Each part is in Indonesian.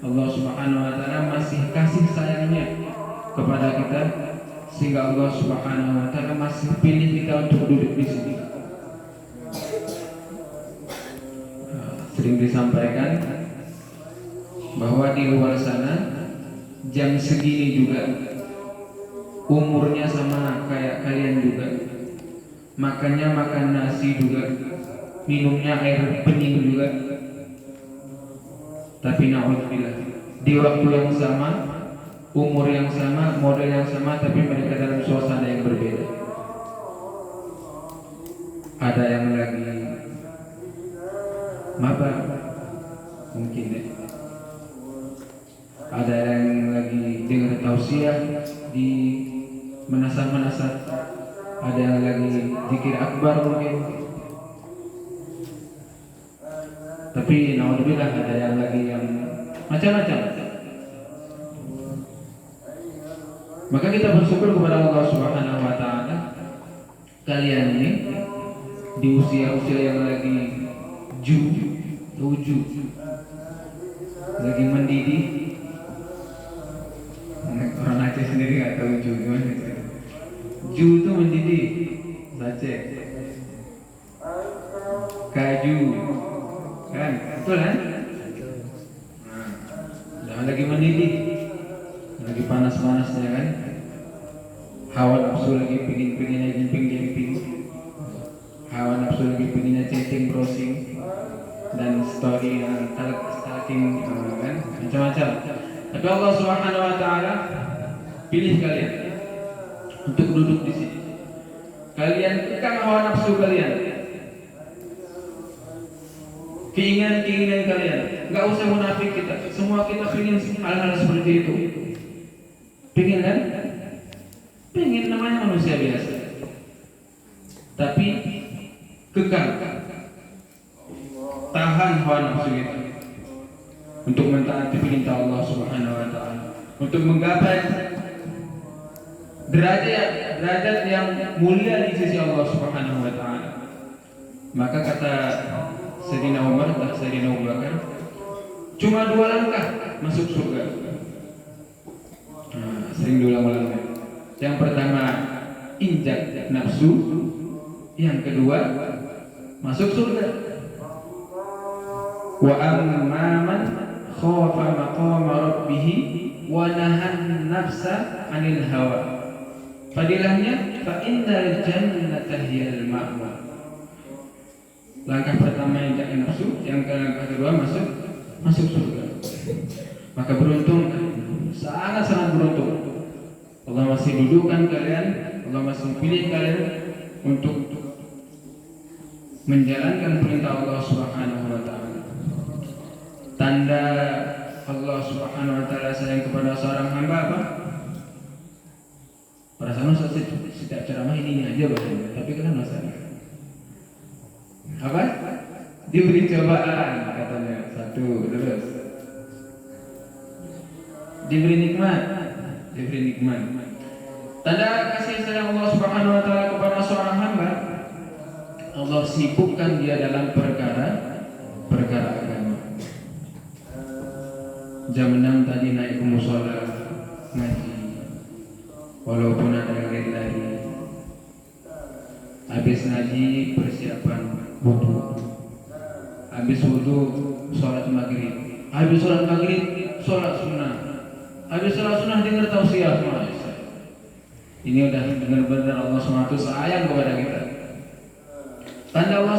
Allah Subhanahu wa taala masih kasih sayangnya kepada kita, sehingga Allah Subhanahu wa taala masih pilih kita untuk duduk di sini. Sering disampaikan bahwa di luar sana jam segini juga umurnya sama kayak kalian juga, makannya makan nasi juga, minumnya air bening juga. Tapi na'udzubillah, di waktu yang sama, umur yang sama, model yang sama, tapi mereka dalam suasana yang berbeda. Ada yang lagi maba, mungkin ya. Ada yang lagi dengar tausiah di menasah-menasah. Ada yang lagi zikir akbar mungkin. Tapi naudzubillah ada yang lagi yang macam-macam. Maka kita bersyukur kepada Allah Subhanahu wa taala, kalian ini di usia-usia yang lagi lagi mendidih. Orang Aceh sendiri nggak tahu ju gimana. Ju itu mendidih, Aceh. Kaju, kan? Betul kan? Nah, lagi mendidih, lagi panas-panasnya kan? Hawa nafsu lagi pingin jemping, hawa nafsu lagi pinginnya chatting, browsing, dan story yang stalking, kan? Macam-macam. Tapi Allah Subhanahu wa taala pilih kalian untuk duduk di sini. Kalian tekan hawa nafsu kalian, keinginan kalian. Enggak usah munafik kita. Semua kita pingin hal-hal seperti itu. Pingin kan? Pingin, namanya manusia biasa. Tapi kekal, tahan hawa nafsu kita untuk mentaati perintah Allah Subhanahu wa taala, untuk menggapai derajat yang mulia di sisi Allah Subhanahu wa taala. Maka kata Sayyidina Umar dan Sayyidina Abu Bakar, cuma 2 langkah masuk surga. Sering diulang-ulang. Yang pertama injak nafsu, yang kedua masuk surga. Wa amman khafa maqama rabbih wa nahan nafsa 'anil hawa. Fadilahnya fa innal jannata hiyal ma'wa. Langkah pertama injak nafsu, yang langkah kedua masuk surga. Maka beruntung, sangat beruntung. Allah masih dudukkan kalian, Allah masih pilih kalian untuk menjalankan perintah Allah Subhanahu wa taala. Tanda Allah Subhanahu wa taala sayang kepada seorang hamba apa? Perasaan setiap ceramah ini aja bahaya, tapi kan masalah apa? Diberi cobaan katanya. 1, terus diberi nikmat. Tanda kasih sayang Allah Subhanahu wa taala kepada seorang hamba, Allah sibukkan dia dalam perkara agama. Jam 6 tadi naik ke mushola ngaji, walaupun ada yang lari. Habis ngaji persiapan wudu, habis wudu sholat maghrib, habis sholat maghrib sholat sunnah, habis sholat sunnah dengar tausiah. Ini udah benar-benar Allah SWT sayang kepada kita. Tanda Allah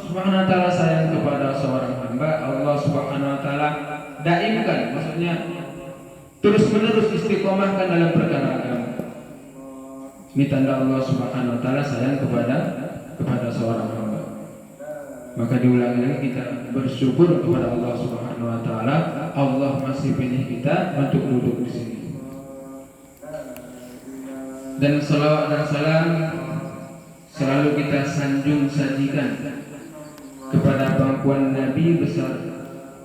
Subhanahu wa taala sayang kepada seorang hamba, Allah Subhanahu wa taala daimkan, maksudnya terus-menerus istiqomahkan dalam perkara agama. Ini tanda Allah Subhanahu wa taala sayang kepada seorang hamba. Maka diulangi lagi, kita bersyukur kepada Allah Subhanahu wa taala, Allah masih pilih kita untuk duduk di sini. Dan salawat dan salam selalu kita sajikan kepada pangkuan Nabi besar,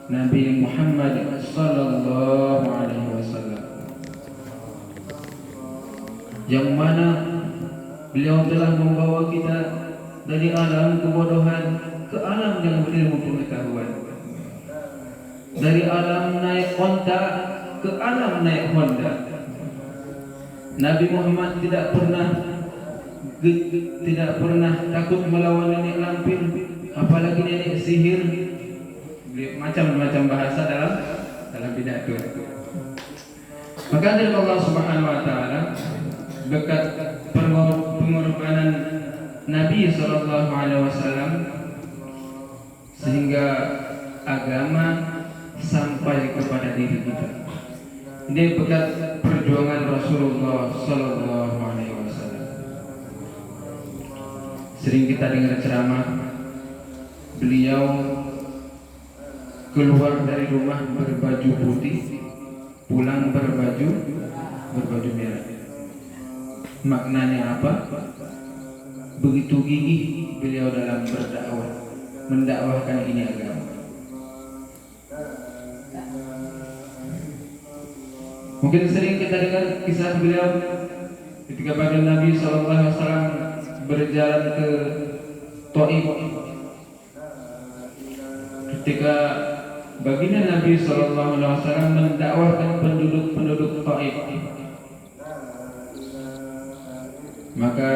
Nabi Muhammad sallallahu alaihi wasallam, yang mana beliau telah membawa kita dari alam kebodohan ke alam yang berilmu pengetahuan. dari alam naik onta ke alam naik Honda. Nabi Muhammad tidak pernah takut melawan nenek lampir, apalagi nenek sihir. Macam-macam bahasa dalam pidato. Maka dari Allah Subhanahu wa taala berkat pengorbanan Nabi sallallahu alaihi wasallam sehingga agama sampai kepada diri kita. Ini berkat perjuangan Rasulullah sallallahu alaihi wasallam. Sering kita dengar ceramah beliau keluar dari rumah berbaju putih, pulang berbaju merah. Maknanya apa? Begitu gigih beliau dalam berdakwah, mendakwahkan ini agama. Mungkin sering kita dengar kisah beliau ketika pada Nabi SAW berjalan ke Taif. Ketika baginda Nabi SAW mendakwahkan penduduk Taif, maka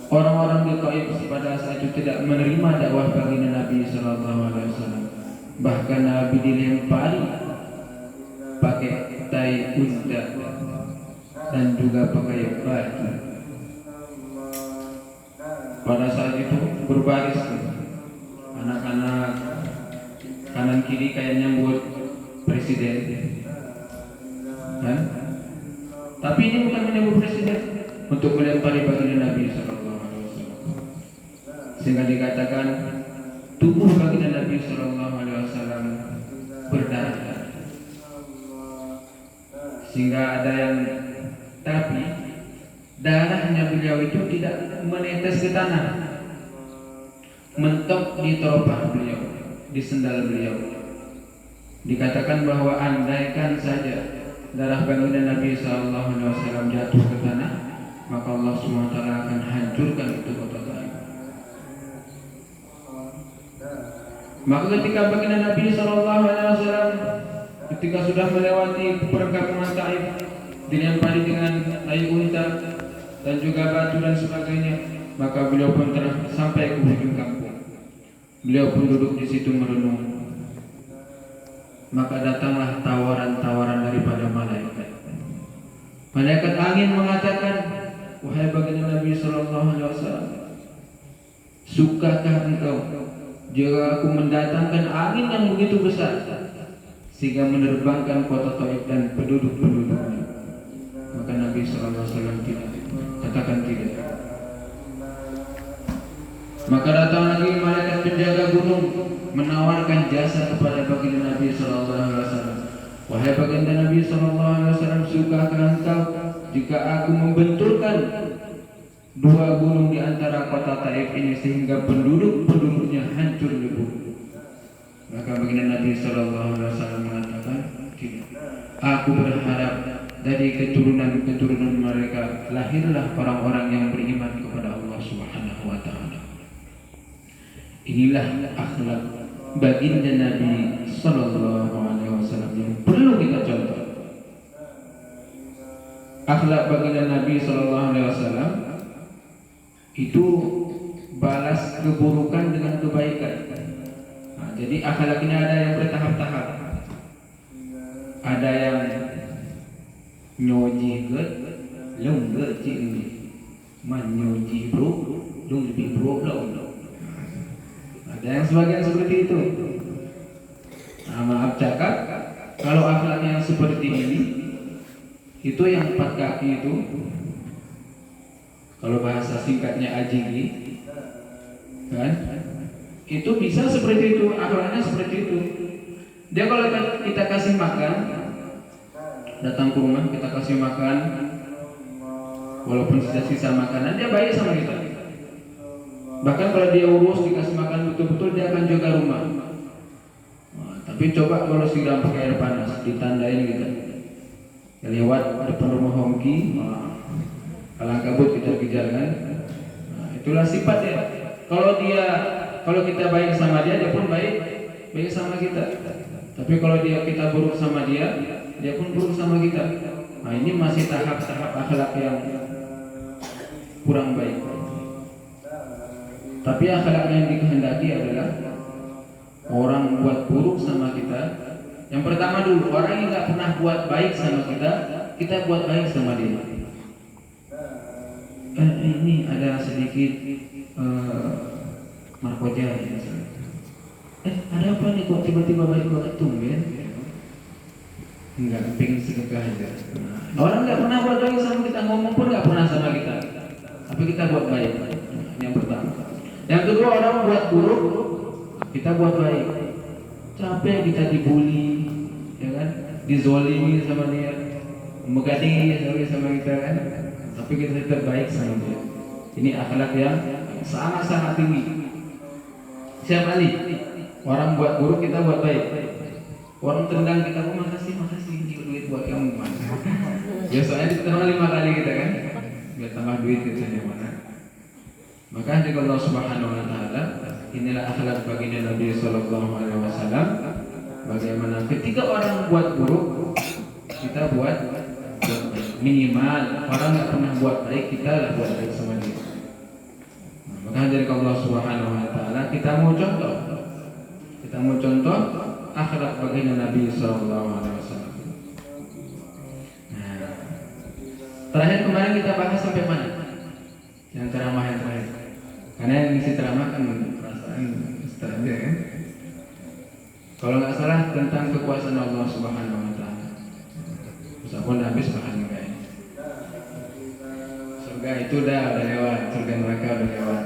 orang-orang di Taif pada saat itu tidak menerima dakwah baginda Nabi SAW. Bahkan Nabi dilempari pakai tai unta dan juga pakai batu. Pada saat itu berbaris anak-anak kanan kiri kayak nyambut presiden, kan? Tapi ini bukan menyambut presiden, untuk melempari baginda Nabi SAW. Sehingga dikatakan tubuh baginda Nabi SAW berdarah. Sehingga ada yang, tapi darahnya beliau itu tidak menetes ke tanah, mentok di teropak beliau, di sendal beliau. Dikatakan bahwa andaikan saja darah baginda Nabi SAW jatuh ke tanah, maka Allah SWT akan hancurkan itu kota Taif. Maka ketika baginda Nabi SAW ketika sudah melewati perkampungan Taif, dilempari dengan tai unta dan juga batu dan sebagainya, maka beliau pun telah sampai ke ujung kampung. Beliau pun duduk di situ merenung. Maka datanglah tawaran-tawaran daripada malaikat. Malaikat angin mengatakan, wahai baginda Nabi SAW, sukakah engkau jika aku mendatangkan angin yang begitu besar sehingga menerbangkan kota Taif dan penduduk-penduduknya? Maka Nabi SAW tidak, katakan tidak. Maka datang lagi malaikat penjaga gunung menawarkan jasa kepada baginda Nabi SAW. Wahai baginda Nabi SAW, sukakah engkau jika aku membenturkan dua gunung di antara kota Taif ini sehingga penduduknya hancur lebur? Maka baginda Nabi SAW mengatakan tidak. Aku berharap dari keturunan mereka lahirlah orang-orang yang beriman kepada Allah Subhanahu wa taala. Inilah akhlak baginda Nabi sallallahu alaihi wasallam yang perlu kita contoh. Akhlak baginda Nabi sallallahu alaihi wasallam itu balas keburukan dengan kebaikan. Nah, jadi akhlak ini ada yang bertahap-tahap. Ada yang nyoji get, lung get cing, man nyoji bro, lung lebih bro lo. Ada yang sebagian seperti itu. Nah, maaf cakap, kalau akhlak yang seperti ini, itu yang 4 kaki itu, kalau bahasa singkatnya ajigi, kan? Itu bisa seperti itu, akhlaknya seperti itu. Dia kalau kita kasih makan, datang ke rumah kita kasih makan, walaupun sisa-sisa makanan, dia baik sama kita. Bahkan kalau dia urus dikasih makan betul-betul, dia akan jaga rumah. Nah, tapi coba kalau siram pakai air panas, ditandain gitu. Ya, lewat depan rumah Hongki, kalang kabut kita kejar kan. Nah, itulah sifat dia. Kalau kita baik sama dia, dia pun baik baik sama kita. Tapi kalau kita buruk sama dia pun buruk sama kita. Nah, ini masih tahap-tahap akhlak yang kurang baik. Tapi akhlak yang dikehendaki adalah orang buat buruk sama kita. Yang pertama dulu, orang yang nggak pernah buat baik sama kita buat baik sama dia. Ini ada sedikit narkoba ya. Ada apa nih kok tiba-tiba baik banget tumben? Enggak, pengen sedekah aja. Orang nggak pernah buat baik sama kita, ngomong pun nggak pernah sama kita, tapi kita buat baik. Yang pertama. Yang kedua, orang buat buruk, kita buat baik. Capek kita dibully, ya kan? Dizolimi sama dia, menggadi sama kita kan? Tapi kita tetap baik sama dia. Ini akhlak yang sangat-sangat tinggi. Siapa nih? Orang buat buruk, kita buat baik. Orang tendang kita, oh makasih ini duit buat kamu. Ya soalnya diterima 5 kali kita kan, biar tambah duit kita mana. Maka jika Allah Subhanahu Wa Taala, inilah akhlak baginda Nabi Sallallahu Alaihi Wasallam. Bagaimana ketika orang buat buruk, kita buat minimal. Orang nggak pernah buat baik, kita lah buat baik sama dia. Maka dari Allah Subhanahu Wa Taala kita mau contoh akhlak baginda Nabi Sallallahu Alaihi Wasallam. Nah, terakhir kemarin kita bahas sampai mana? Yang ceramah yang terakhir. Karena yang isi ceramah kan perasaan Ustaz ya kan? Kalau nggak salah tentang kekuasaan Allah Subhanahu Wa Taala. Ustaz pun habis bahan kayaknya. Surga itu udah lewat, surga neraka udah lewat.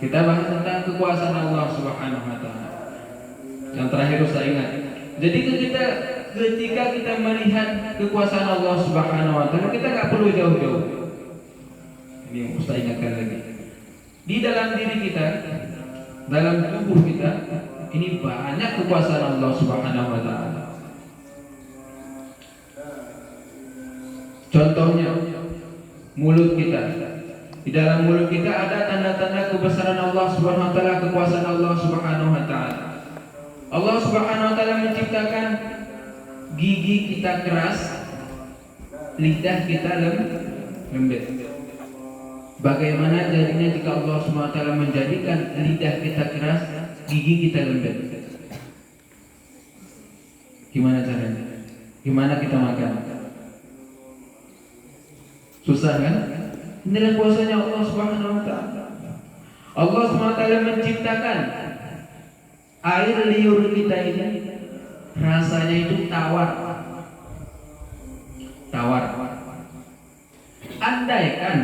Kita bahas tentang kekuasaan Allah Subhanahu Wa Taala. Yang terakhir Ustaz ingat. Jadi ketika kita melihat kekuasaan Allah Subhanahu Wa Taala, kita nggak perlu jauh-jauh. Ini Ustaz ingatkan lagi. Di dalam diri kita, dalam tubuh kita, ini banyak kekuasaan Allah Subhanahu Wa Taala. Contohnya, mulut kita. Di dalam mulut kita ada tanda-tanda kebesaran Allah Subhanahu Wa Taala, kekuasaan Allah Subhanahu Wa Taala. Allah Subhanahu Wa Taala menciptakan gigi kita keras, lidah kita lembut. Bagaimana jadinya jika Allah Subhanahu Wa Taala menjadikan lidah kita keras, gigi kita lembut? Gimana caranya? Gimana kita makan? Susah kan? Inilah kuasanya Allah Subhanahu Wa Taala. Allah Subhanahu Wa Taala menciptakan air liur kita ini rasanya itu tawar. Andaikan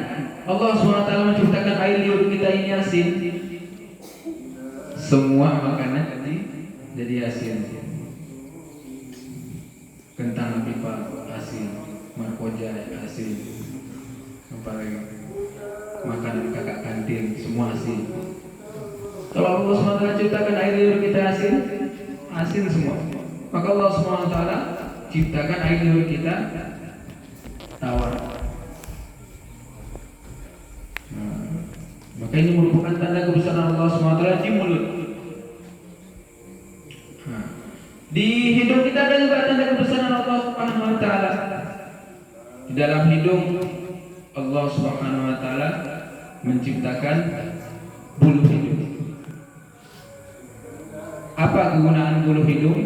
Allah SWT menciptakan air liur kita ini asin, semua makanan jadi asin. Kentang pipa asin, markoja asin, makanan kakak kantin semua asin. Kalau Allah SWT ciptakan air liur kita asin semua. Maka Allah SWT ciptakan air liur kita tawar. Maka ini merupakan tanda kebesaran Allah SWT di mulut. Di hidung kita ada juga tanda kebesaran Allah Subhanahu Wa Taala. Di dalam hidung Allah Subhanahu Wa Taala menciptakan bulu hidung. Apa kegunaan bulu hidung?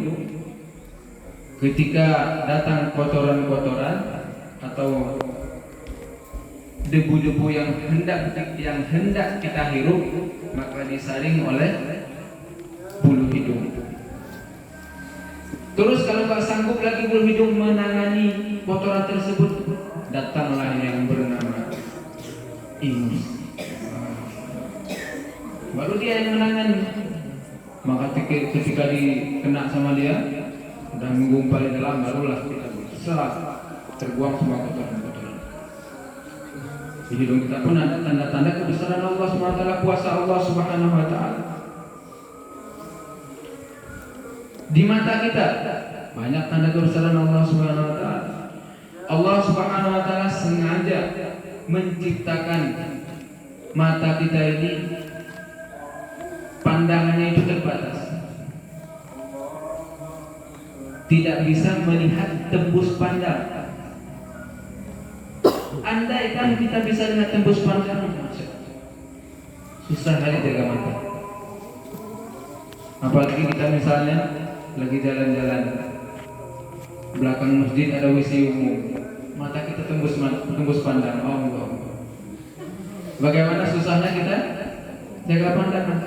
Ketika datang kotoran-kotoran atau debu-debu yang hendak kita hirup, maka disaring oleh bulu hidung. Terus kalau tak sanggup lagi bulu hidung menangani kotoran tersebut, datanglah yang bernama ingus. Baru dia yang menangani. Maka ketika dikena sama dia, udah menggumpal di dalam, barulah kita terbuang semua kotoran. Di hidung kita pun ada tanda-tanda kebesaran Allah SWT, kuasa Allah Subhanahu Wa Taala. Di mata kita banyak tanda kebesaran Allah Subhanahu Wa Taala. Allah Subhanahu Wa Taala sengaja menciptakan mata kita ini pandangannya itu terbatas. tidak bisa melihat tembus pandang. Andaikan kita bisa lihat tembus pandang, susah kali jaga mata. Apalagi kita misalnya lagi jalan-jalan, belakang masjid ada WC umum, mata kita tembus pandang. Oh Allah. Bagaimana susahnya kita jaga pandangan.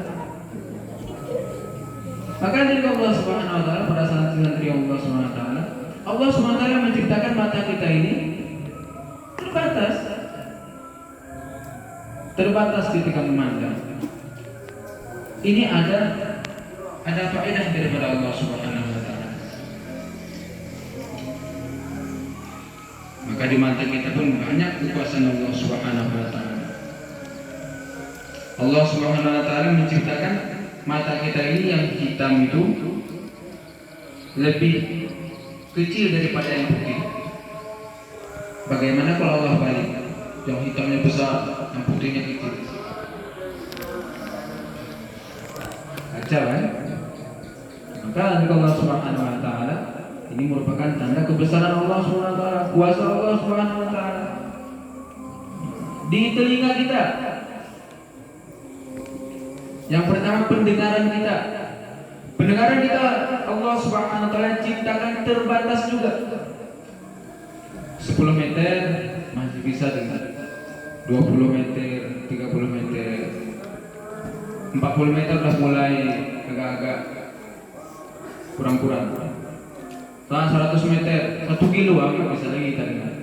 Maka dari Allah Subhanahu wa taala pada saat nanti Allah Subhanahu wa taala, Allah Subhanahu wa taala menciptakan mata kita ini terbatas ketika memandang. Ini ada faedah daripada Allah Subhanahu wa taala. Maka di mata kita pun banyak kekuasaan Allah Subhanahu wa taala. Allah Subhanahu wa taala menciptakan mata kita ini yang hitam itu lebih kecil daripada yang putih. Bagaimana kalau Allah balik? Yang hitamnya besar, yang putihnya kecil. Kacau kan? Maka Allah Subhanahu wa taala ini merupakan tanda kebesaran Allah Subhanahu wa taala, kuasa Allah Subhanahu wa taala. Di telinga kita, yang pertama pendengaran kita. Pendengaran kita Allah Subhanahu wa taala ciptakan terbatas juga. 10 meter masih bisa dengar. 20 meter, 30 meter, 40 meter sudah mulai agak-agak kurang-kurang. Setelah 100 meter, 1 kilo bisa lagi kita dengar.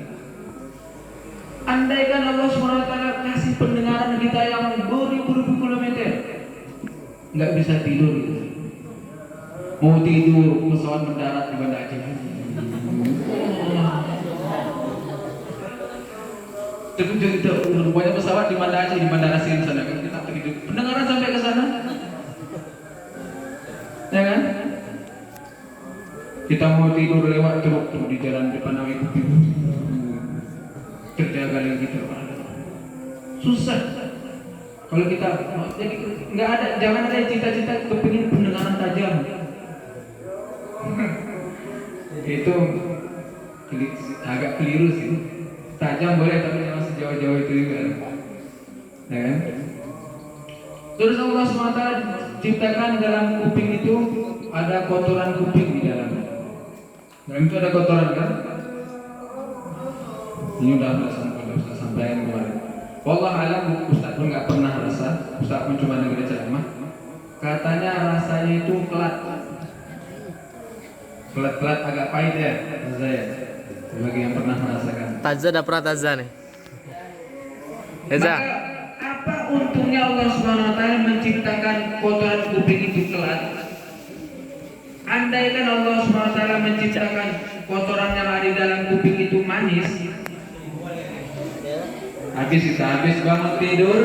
Andaikan Allah SWT kasih pendengaran kita yang beribu-ribu kilometer, nggak bisa tidur gitu. Mau tidur, pesawat mendarat di Banda Aceh. Kita banyak pesawat di Banda Aceh, di Bandara Sini sana kan, kita tidur. Pendengaran sampai ke sana, ya kan? Kita mau tidur lewat truk di jalan depan Nawi Putih, terjaga lagi kita. Susah. Kalau kita jadi nggak ada, jangan ada cita-cita kepingin pendengaran tajam. Itu agak keliru sih. Tajam boleh tapi jangan sejauh-jauh itu juga. Ya kan? Terus Allah SWT ciptakan dalam kuping itu ada kotoran kuping di dalamnya. Dalam itu ada kotoran kan? Ini udah sampai yang kemarin. Wallah alam, Ustaz pun nggak pernah rasa. Ustaz pun cuma dengar ceramah. Katanya rasanya itu kelat agak pahit ya, saya. Bagi yang pernah merasakan. Tazza dah pernah Tazza nih. Maka apa untungnya Allah Subhanahu wa taala menciptakan kotoran kuping itu kelat? Andaikan Allah Subhanahu wa taala menciptakan kotoran yang ada di dalam kuping itu manis, habis bangun tidur,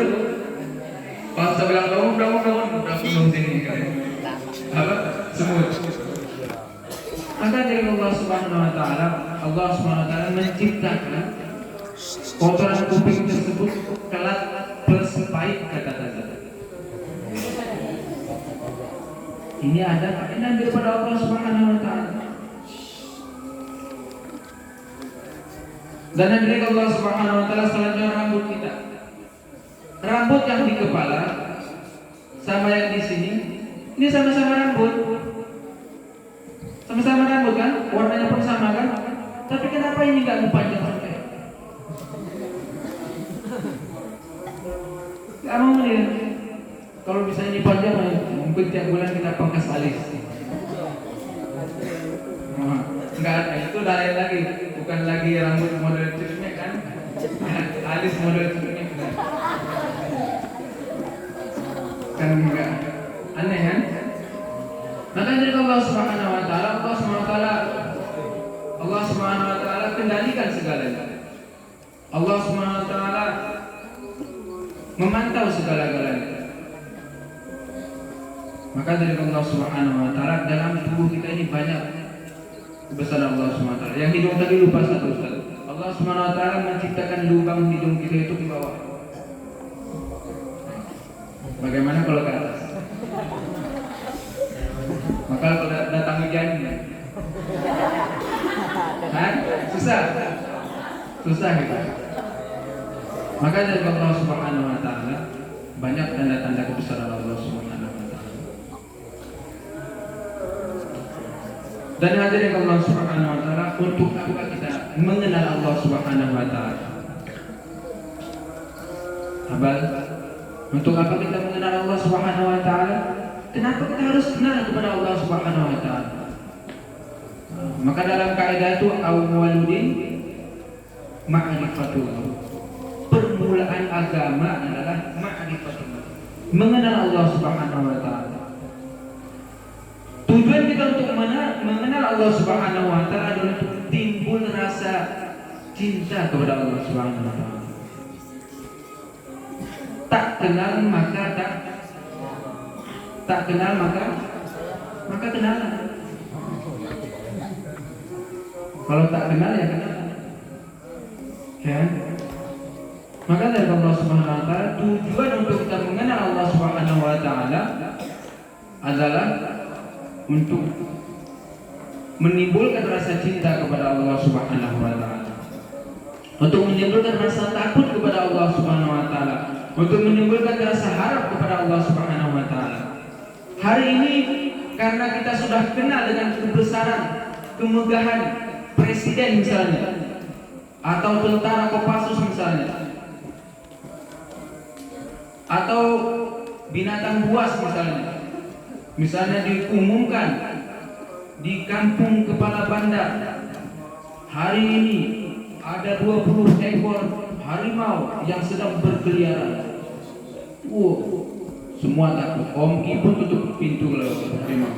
pas saya bilang bangun, udah penuh sini kan? Apa? Semut. Maka dari Allah Subhanahu wa taala menciptakan kotoran kuping tersebut kelat plus pahit kata tadi. Ini ada faedah daripada Allah Subhanahu wa taala. Dan dari Allah Subhanahu wa taala selanjutnya rambut kita. Rambut yang di kepala sama yang di sini, ini sama-sama rambut. Sama-sama rambut kan? Warnanya pun sama kan? Tapi kenapa ini nggak panjang sampai? Gak mau nih. Kalau bisa ini panjang, mungkin tiap bulan kita pangkas alis. Enggak ada, itu lain lagi. Bukan lagi rambut model cekmek kan? Alis model cekmek kan enggak aneh kan? Maka dari Allah Subhanahu wa taala, Allah Subhanahu wa taala kendalikan segalanya. Allah Subhanahu wa taala memantau segala-galanya. Maka dari Allah Subhanahu wa taala dalam tubuh kita ini banyak kebesaran Allah Subhanahu wa taala. Yang hidung tadi lupa satu Ustaz. Allah Subhanahu wa taala menciptakan lubang hidung kita itu di bawah. Bagaimana kalau ke atas? Maka kalau datang hujan, Susah. Susah gitu. Maka dari Allah Subhanahu wa taala banyak tanda-tanda kebesaran Allah Subhanahu wa taala. Dan hadirin Allah Subhanahu wa taala, untuk apa kita mengenal Allah Subhanahu wa taala? Abal, untuk apa kita mengenal Allah Subhanahu wa taala? Kenapa kita harus kenal kepada Allah Subhanahu wa taala? Maka dalam kaidah itu awwaluddin ma'rifatullah. Permulaan agama adalah ma'rifatullah, mengenal Allah Subhanahu wa taala. Tujuan kita untuk mengenal Allah Subhanahu wa taala adalah untuk timbul rasa cinta kepada Allah Subhanahu wa taala. Tak kenal maka tak kenal maka kenalan. Kalau tak kenal ya kenal. Ya. Maka dari Allah Subhanahu wa taala, tujuan untuk kita mengenal Allah Subhanahu wa taala adalah untuk menimbulkan rasa cinta kepada Allah Subhanahu wa taala. Untuk menimbulkan rasa takut kepada Allah Subhanahu wa taala, untuk menimbulkan rasa harap kepada Allah Subhanahu wa taala. Hari ini karena kita sudah kenal dengan kebesaran, kemegahan presiden misalnya, atau tentara Kopassus misalnya, atau binatang buas misalnya diumumkan di kampung Kepala Banda, hari ini ada 20 ekor harimau yang sedang berkeliaran. Semua takut. Om Ki pun tutup pintu kalau harimau.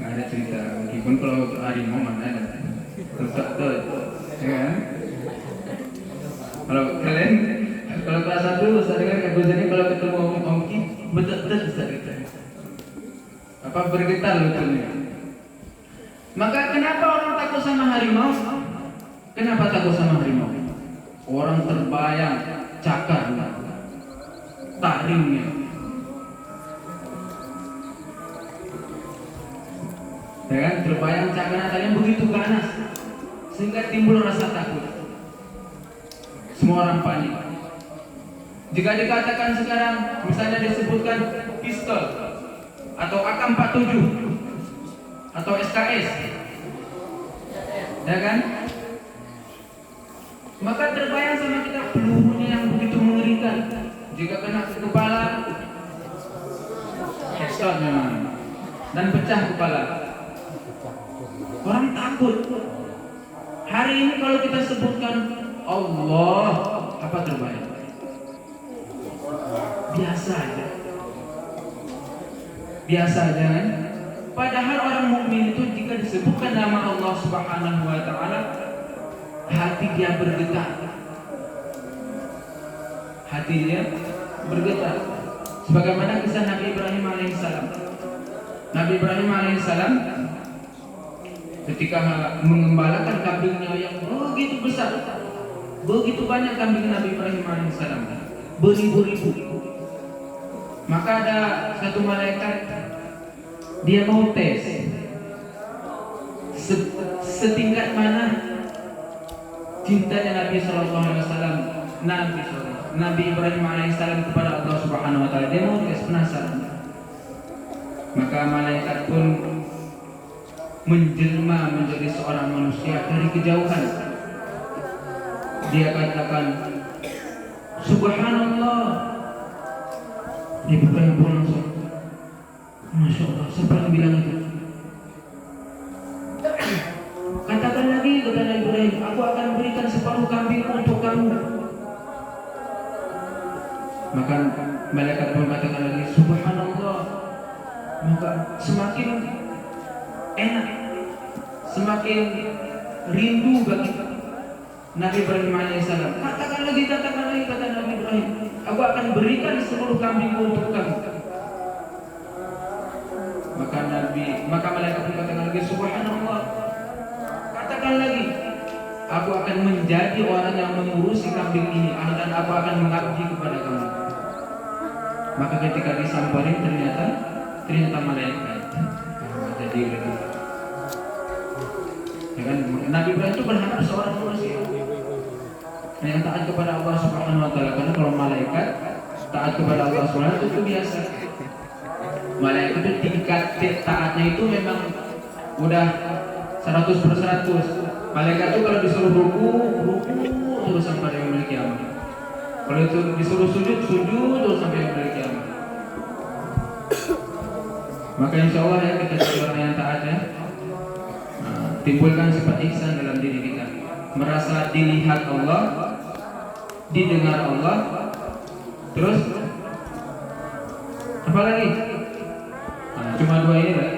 Nggak ada cerita. Om Ki pun kalau harimau mana ada? Tutup, ya kan? Kalau kalian, kalau kelas 1 Ustaz dengar kabarnya kalau ketemu Om Ki betul-betul Ustaz kita. Apa bergetar lututnya? Maka kenapa orang takut sama harimau? Kenapa takut sama harimau? Orang terbayang cakar taringnya. Ya kan? Terbayang cakar taringnya begitu ganas sehingga timbul rasa takut. Semua orang panik. Jika dikatakan sekarang misalnya disebutkan pistol atau AK-47 atau SKS, ya kan? Maka terbayang sama kita pelurunya yang begitu mengerikan. Jika kena ke kepala, headshot memang, dan pecah kepala. Orang takut. Hari ini kalau kita sebutkan Allah, apa terbayang? Biasa aja. Biasa aja kan? Padahal orang mukmin itu jika disebutkan nama Allah Subhanahu wa taala, hati dia bergetar. Hati dia bergetar. Sebagaimana kisah Nabi Ibrahim alaihissalam. Nabi Ibrahim alaihissalam ketika mengembalakan kambingnya yang begitu besar, begitu banyak kambing Nabi Ibrahim alaihissalam, beribu-ribu. Maka ada satu malaikat, dia mau tes setingkat mana cintanya Nabi Sallallahu Alaihi Wasallam, Nabi Ibrahim alaihissalam kepada Allah Subhanahu Wa Taala. Dia mau tes, penasaran. Maka malaikat pun menjelma menjadi seorang manusia dari kejauhan. Dia katakan, Subhanallah. Ibrahim pun langsung, Masya Allah, siapa yang bilang itu? Katakan lagi, kata Nabi Ibrahim, aku akan berikan separuh kambing untuk kamu. Maka malaikat pun katakan lagi, Subhanallah. Maka semakin enak, semakin rindu bagi Nabi Ibrahim alaihissalam. Katakan lagi, kata Nabi Ibrahim, aku akan berikan seluruh kambing untuk kamu. Maka malaikat pun katakan lagi, Subhanallah. Katakan lagi, aku akan menjadi orang yang mengurusi kambing ini dan aku akan mengabdi kepada kamu. Maka ketika disamperin ternyata malaikat. Jadi ya Ya kan? Nabi Ibrahim itu berharap seorang manusia yang taat kepada Allah Subhanahu wa taala, karena kalau malaikat taat kepada Allah Subhanahu wa taala itu biasa. Malaikat itu tingkat taatnya itu memang udah 100/100. Malaikat itu kalau disuruh ruku terus sampai yaumil kiamat. Kalau itu disuruh sujud terus sampai yaumil kiamat. Maka insya Allah ya, kita jadi orang yang taat ya. Timbulkan sifat ihsan dalam diri kita, merasa dilihat Allah, didengar Allah, terus apa lagi? Cuma dua ini lah.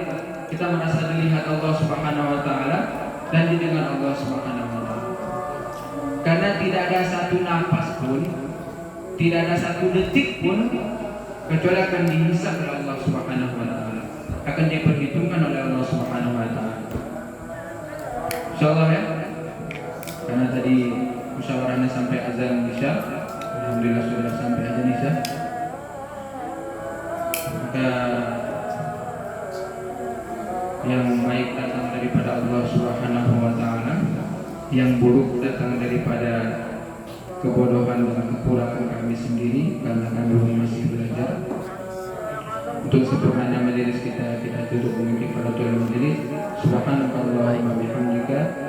Kita merasa dilihat Allah Subhanahu wa taala dan didengar Allah Subhanahu wa taala. Karena tidak ada satu nafas pun, tidak ada satu detik pun kecuali akan dihisab oleh Allah Subhanahu wa taala, akan diperhitungkan oleh Allah Subhanahu wa taala. Insyaallah ya. Karena tadi musyawarahnya sampai azan Isya. Alhamdulillah sudah sampai azan Isya. Maka yang baik datang daripada Allah Subhanahu wa taala, yang buruk datang daripada kebodohan dan kekurangan kami sendiri karena kami belum masih belajar. Untuk sempurnanya majelis kita tutup dengan kifaratul majelis. Subhanakallahumma bihamdika